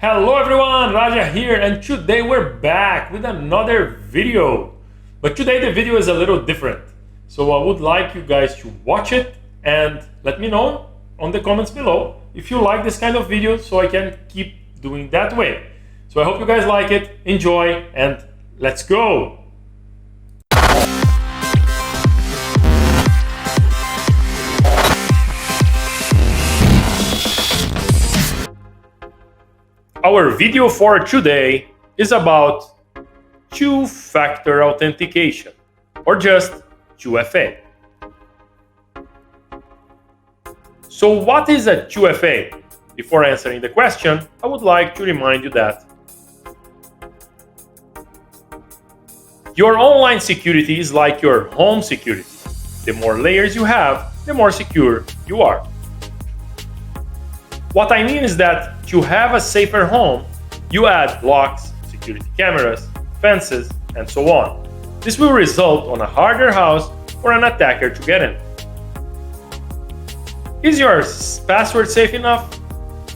Hello everyone, Raja here, and today we're back with another video. But today the video is a little different. So I would like you guys to watch it and let me know on the comments below if you like this kind of video so I can keep doing that way. So I hope you guys like it, enjoy, and let's go! Our video for today is about two-factor authentication, or just 2FA. So what is a 2FA? Before answering the question, I would like to remind you that your online security is like your home security. The more layers you have, the more secure you are. What I mean is that to have a safer home, you add locks, security cameras, fences, and so on. This will result on a harder house for an attacker to get in. Is your password safe enough?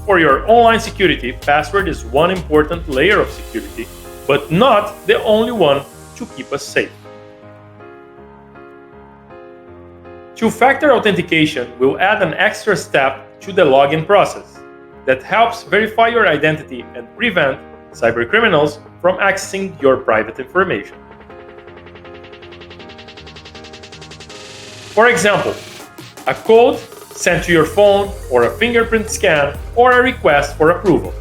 For your online security, password is one important layer of security, but not the only one to keep us safe. Two-factor authentication will add an extra step to the login process that helps verify your identity and prevent cybercriminals from accessing your private information. For example, a code sent to your phone, or a fingerprint scan, or a request for approval.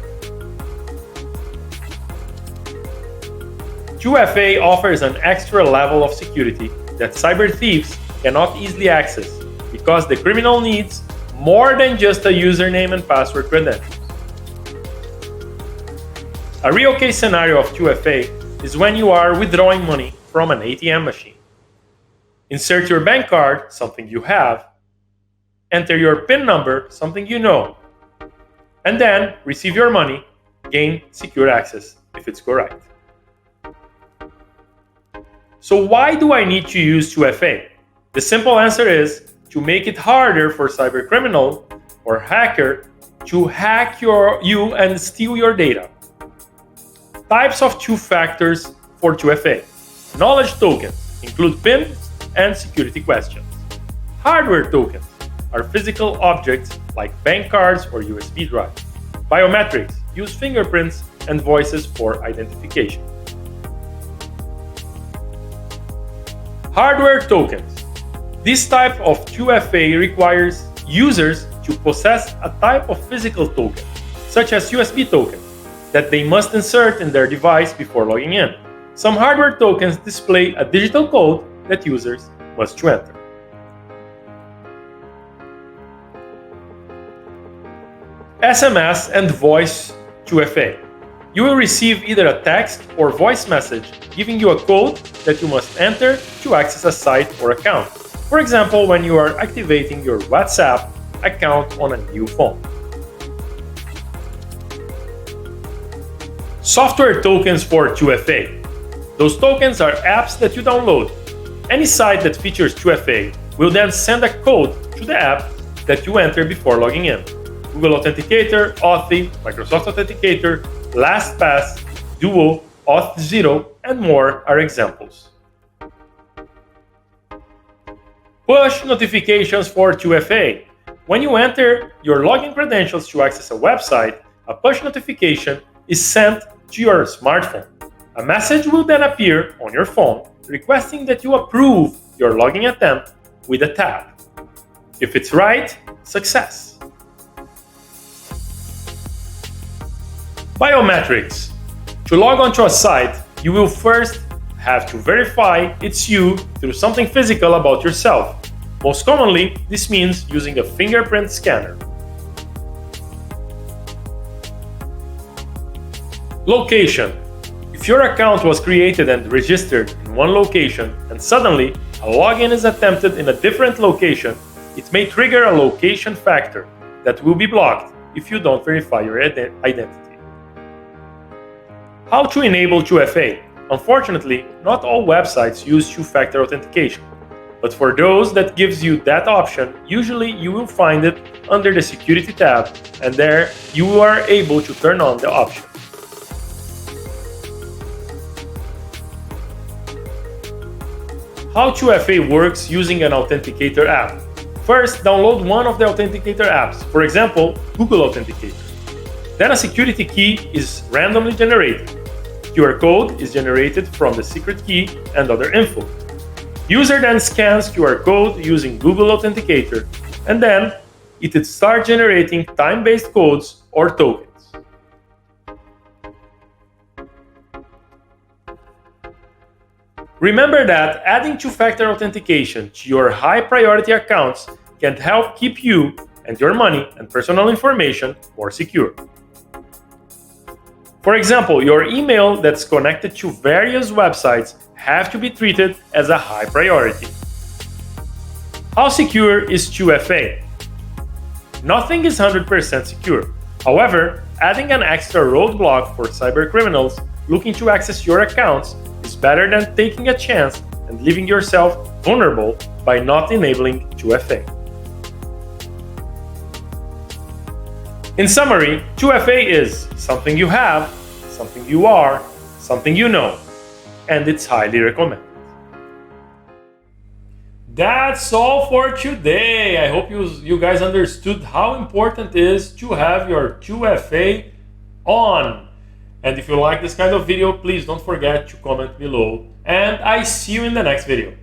2FA offers an extra level of security that cyber thieves cannot easily access because the criminal needs more than just a username and password credentials. A real case scenario of 2FA is when you are withdrawing money from an ATM machine. Insert your bank card, something you have, enter your PIN number, something you know, and then receive your money, gain secure access if it's correct. So why do I need to use 2FA? The simple answer is to make it harder for cybercriminal or hacker to hack you and steal your data. Types of two factors for 2FA. Knowledge tokens include PIN and security questions. Hardware tokens are physical objects like bank cards or USB drives. Biometrics use fingerprints and voices for identification. Hardware tokens. This type of 2FA requires users to possess a type of physical token, such as USB tokens, that they must insert in their device before logging in. Some hardware tokens display a digital code that users must enter. SMS and voice 2FA. You will receive either a text or voice message giving you a code that you must enter to access a site or account. For example, when you are activating your WhatsApp account on a new phone. Software tokens for 2FA. Those tokens are apps that you download. Any site that features 2FA will then send a code to the app that you enter before logging in. Google Authenticator, Authy, Microsoft Authenticator, LastPass, Duo, Auth0, and more are examples. Push notifications for 2FA. When you enter your login credentials to access a website, a push notification is sent to your smartphone. A message will then appear on your phone requesting that you approve your login attempt with a tap. If it's right, success. Biometrics. To log onto a site, you will first have to verify it's you through something physical about yourself. Most commonly, this means using a fingerprint scanner. Location. If your account was created and registered in one location and suddenly a login is attempted in a different location, it may trigger a location factor that will be blocked if you don't verify your identity. How to enable 2FA? Unfortunately, not all websites use two-factor authentication. But for those that gives you that option, usually you will find it under the Security tab, and there you are able to turn on the option. How 2FA works using an authenticator app. First, download one of the authenticator apps, for example, Google Authenticator. Then a security key is randomly generated. QR code is generated from the secret key and other info. User then scans QR code using Google Authenticator, and then it will start generating time-based codes or tokens. Remember that adding two-factor authentication to your high-priority accounts can help keep you and your money and personal information more secure. For example, your email that's connected to various websites have to be treated as a high priority. How secure is 2FA? Nothing is 100% secure. However, adding an extra roadblock for cybercriminals looking to access your accounts is better than taking a chance and leaving yourself vulnerable by not enabling 2FA. In summary, 2FA is something you have, something you are, something you know, and it's highly recommended. That's all for today. I hope you guys understood how important it is to have your 2FA on. And if you like this kind of video, please don't forget to comment below. And I see you in the next video.